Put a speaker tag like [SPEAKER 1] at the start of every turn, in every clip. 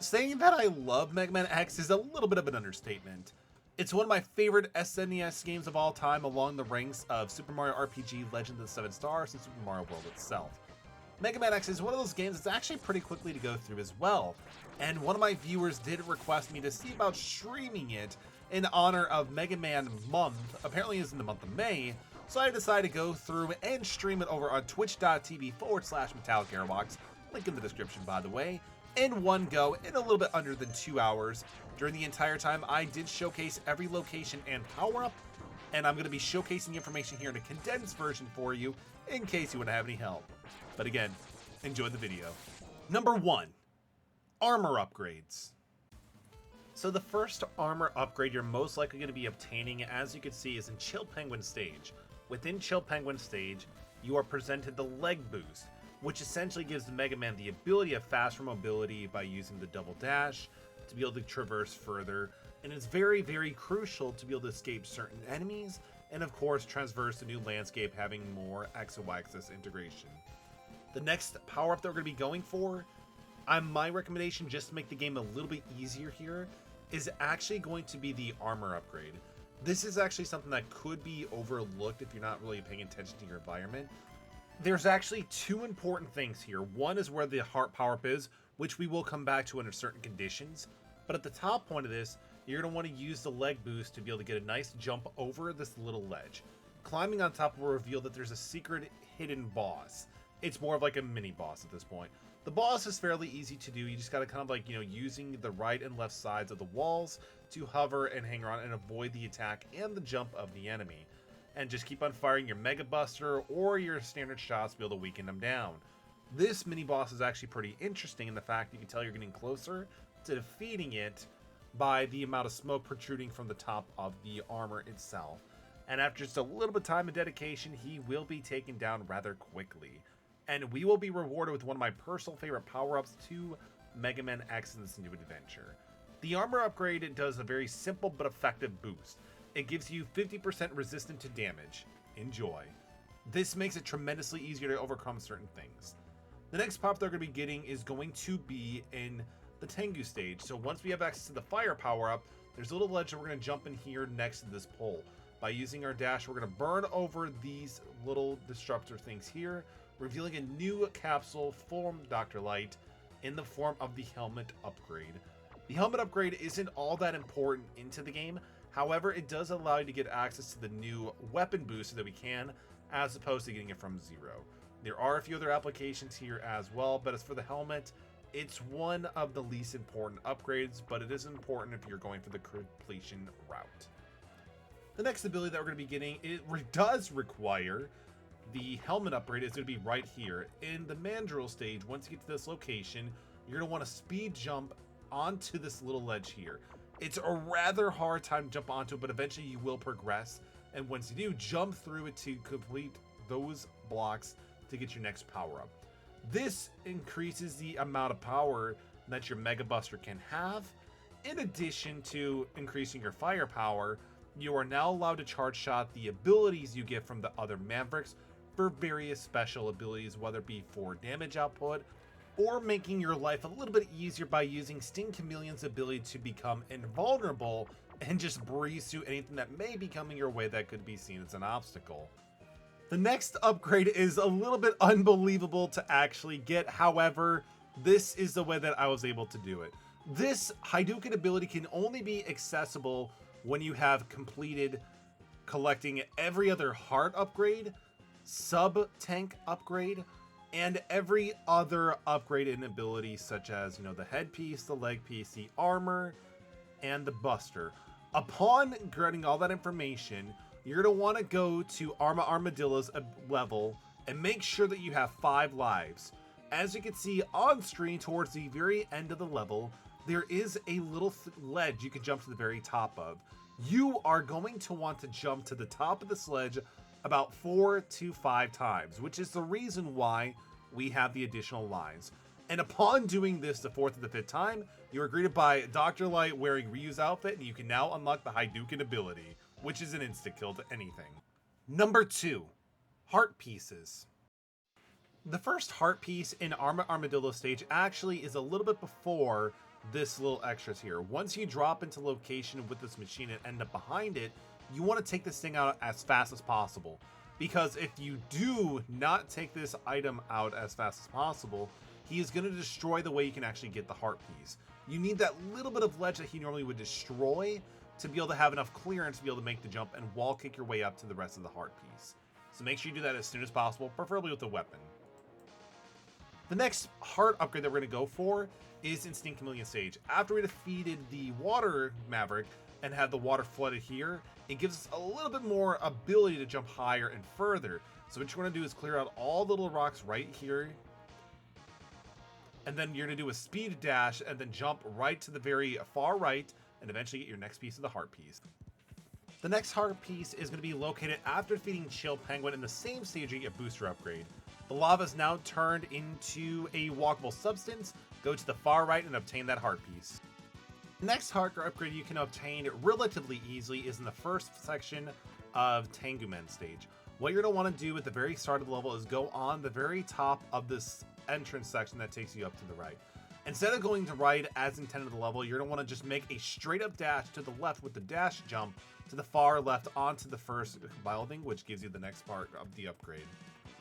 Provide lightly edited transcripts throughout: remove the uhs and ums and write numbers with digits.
[SPEAKER 1] Saying that I love Mega Man X is a little bit of an understatement. It's one of my favorite SNES games of all time, along the ranks of Super Mario RPG, Legend of the Seven Stars, and Super Mario World itself. Mega Man X is one of those games that's actually pretty quickly to go through as well, and one of my viewers did request me to see about streaming it in honor of Mega Man month. Apparently it's in the month of May, so I decided to go through and stream it over on twitch.tv/Metallic Aerox, link in the description by the way, in one go in a little bit under than 2 hours. During the entire time, I did showcase every location and power-up, and I'm going to be showcasing information here in a condensed version for you in case you want to have any help. But again, enjoy the video. Number 1, armor upgrades. So the first armor upgrade you're most likely going to be obtaining, as you can see, is in Chill Penguin stage. Within Chill Penguin stage, you are presented the leg boost, which essentially gives the Mega Man the ability of faster mobility by using the double dash to be able to traverse further, and it's very, very crucial to be able to escape certain enemies, and of course traverse a new landscape having more X and Y axis integration. The next power-up that we're going to be going for, my recommendation, just to make the game a little bit easier here, is actually going to be the armor upgrade. This is actually something that could be overlooked if you're not really paying attention to your environment. There's actually two important things here. One is where the heart power-up is, which we will come back to under certain conditions. But at the top point of this, you're going to want to use the leg boost to be able to get a nice jump over this little ledge. Climbing on top will reveal that there's a secret hidden boss. It's more of like a mini boss at this point. The boss is fairly easy to do. You just got to kind of like, using the right and left sides of the walls to hover and hang around and avoid the attack and the jump of the enemy. And just keep on firing your Mega Buster or your standard shots to be able to weaken them down. This mini boss is actually pretty interesting in the fact you can tell you're getting closer to defeating it by the amount of smoke protruding from the top of the armor itself. And after just a little bit of time and dedication, he will be taken down rather quickly. And we will be rewarded with one of my personal favorite power-ups to Mega Man X in this new adventure. The armor upgrade does a very simple but effective boost. It gives you 50% resistant to damage. Enjoy. This makes it tremendously easier to overcome certain things. The next pop they're going to be getting is going to be in the Tengu stage. So once we have access to the fire power-up, there's a little ledge that we're going to jump in here next to this pole. By using our dash, we're going to burn over these little disruptor things here, revealing a new capsule from Dr. Light in the form of the helmet upgrade. The helmet upgrade isn't all that important into the game. However, it does allow you to get access to the new weapon boost that we can, as opposed to getting it from zero. There are a few other applications here as well, but as for the helmet, it's one of the least important upgrades, but it is important if you're going for the completion route. The next ability that we're going to be getting, does require the helmet upgrade, is going to be right here. In the Mandrill stage, once you get to this location, you're going to want to speed jump onto this little ledge here. It's a rather hard time to jump onto it, but eventually you will progress. And once you do, jump through it to complete those blocks to get your next power-up. This increases the amount of power that your Mega Buster can have. In addition to increasing your firepower, you are now allowed to charge shot the abilities you get from the other Mavericks for various special abilities, whether it be for damage output or making your life a little bit easier by using Sting Chameleon's ability to become invulnerable and just breeze through anything that may be coming your way that could be seen as an obstacle. The next upgrade is a little bit unbelievable to actually get. However, this is the way that I was able to do it. This Hadouken ability can only be accessible when you have completed collecting every other heart upgrade, sub-tank upgrade, and every other upgrade in ability, such as, the headpiece, the leg piece, the armor, and the buster. Upon getting all that information, you're going to want to go to Armadillo's level and make sure that you have 5 lives. As you can see on screen towards the very end of the level, there is a little ledge you can jump to the very top of. You are going to want to jump to the top of this ledge about 4 to 5 times, which is the reason why we have the additional lines. And upon doing this the 4th and the 5th time, you are greeted by Dr. Light wearing Ryu's outfit, and you can now unlock the Hadouken ability, which is an insta-kill to anything. Number 2, heart pieces. The first heart piece in Armadillo stage actually is a little bit before this little extras here. Once you drop into location with this machine and end up behind it, you want to take this thing out as fast as possible. Because if you do not take this item out as fast as possible, he is going to destroy the way you can actually get the heart piece. You need that little bit of ledge that he normally would destroy to be able to have enough clearance to be able to make the jump and wall kick your way up to the rest of the heart piece. So make sure you do that as soon as possible, preferably with a weapon. The next heart upgrade that we're going to go for is Instinct Chameleon stage. After we defeated the water Maverick and had the water flooded here, it gives us a little bit more ability to jump higher and further. So what you're going to do is clear out all the little rocks right here, and then you're going to do a speed dash and then jump right to the very far right and eventually get your next piece of the heart piece. The next heart piece is going to be located after defeating Chill Penguin in the same stage you get a booster upgrade. The lava is now turned into a walkable substance. Go to the far right and obtain that heart piece. The next heart upgrade you can obtain relatively easily is in the first section of Tengumen stage. What you're going to want to do at the very start of the level is go on the very top of this entrance section that takes you up to the right. Instead of going to right as intended of the level, you're going to want to just make a straight up dash to the left with the dash jump to the far left onto the first building, which gives you the next part of the upgrade.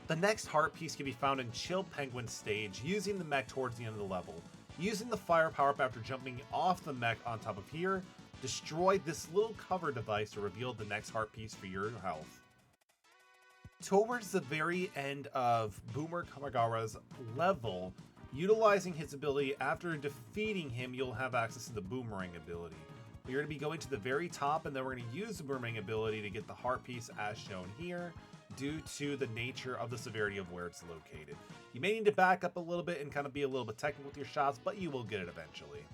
[SPEAKER 1] The next heart piece can be found in Chill Penguin stage using the mech towards the end of the level. Using the fire power-up after jumping off the mech on top of here, destroy this little cover device to reveal the next heart piece for your health. Towards the very end of Boomer Kamagara's level, utilizing his ability after defeating him, you'll have access to the Boomerang ability. You're going to be going to the very top, and then we're going to use the Boomerang ability to get the heart piece as shown here, due to the nature of the severity of where it's located. You may need to back up a little bit and kind of be a little bit technical with your shots, but you will get it eventually.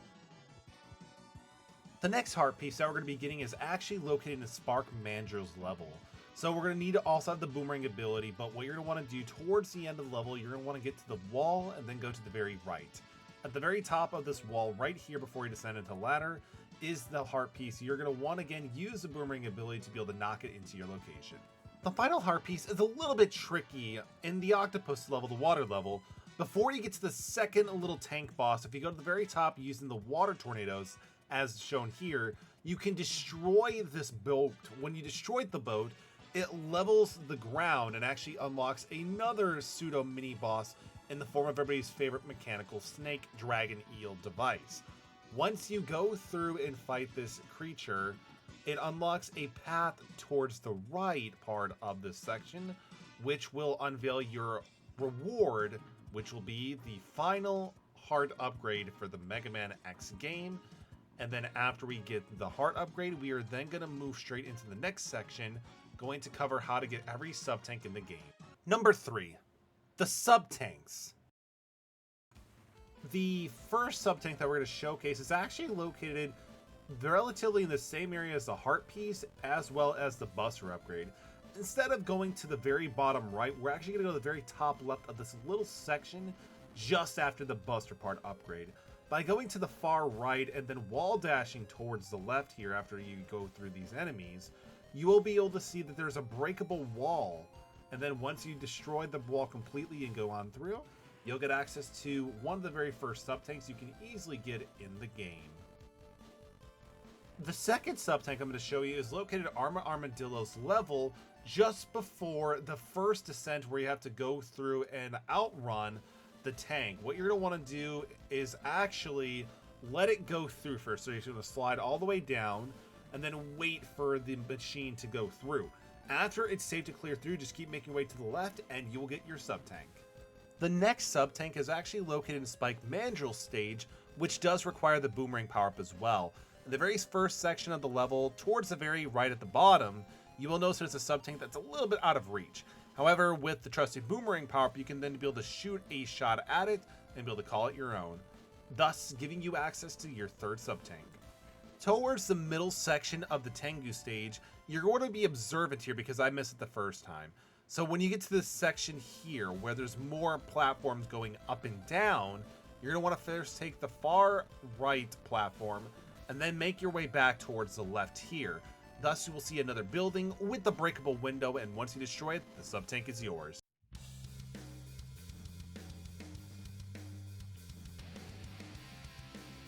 [SPEAKER 1] The next heart piece that we're going to be getting is actually located in Spark Mandrill's level. So we're going to need to also have the Boomerang ability, but what you're going to want to do towards the end of the level, you're going to want to get to the wall and then go to the very right. At the very top of this wall, right here before you descend into the ladder, is the heart piece. You're going to want to again use the Boomerang ability to be able to knock it into your location. The final heart piece is a little bit tricky in the Octopus level, the water level. Before you get to the second little tank boss, if you go to the very top using the water tornadoes, as shown here, you can destroy this boat. When you destroy the boat, it levels the ground and actually unlocks another pseudo mini boss in the form of everybody's favorite mechanical snake dragon eel device. Once you go through and fight this creature, it unlocks a path towards the right part of this section, which will unveil your reward, which will be the final heart upgrade for the Mega Man X game. And then after we get the heart upgrade, we are then going to move straight into the next section, going to cover how to get every sub-tank in the game. Number 3, the sub-tanks. The first sub-tank that we're going to showcase is actually located relatively in the same area as the heart piece as well as the buster upgrade. Instead of going to the very bottom right, we're actually going to go to the very top left of this little section just after the buster part upgrade. By going to the far right and then wall dashing towards the left here after you go through these enemies, you will be able to see that there's a breakable wall. And then once you destroy the wall completely and go on through, you'll get access to one of the very first sub-tanks you can easily get in the game. The second sub-tank I'm going to show you is located at Armadillo's level just before the first descent where you have to go through and outrun the tank. What you're going to want to do is actually let it go through first. So you're going to slide all the way down and then wait for the machine to go through. After it's safe to clear through, just keep making your way to the left and you will get your sub-tank. The next sub-tank is actually located in Spike Mandrill stage, which does require the Boomerang power-up as well. In the very first section of the level, towards the very right at the bottom, you will notice there's a sub-tank that's a little bit out of reach. However, with the trusted Boomerang power-up, you can then be able to shoot a shot at it and be able to call it your own, thus giving you access to your third sub-tank. Towards the middle section of the Tengu stage, you're going to be observant here because I missed it the first time. So when you get to this section here, where there's more platforms going up and down, you're going to want to first take the far right platform and then make your way back towards the left here. Thus, you will see another building with the breakable window, and once you destroy it, the sub-tank is yours.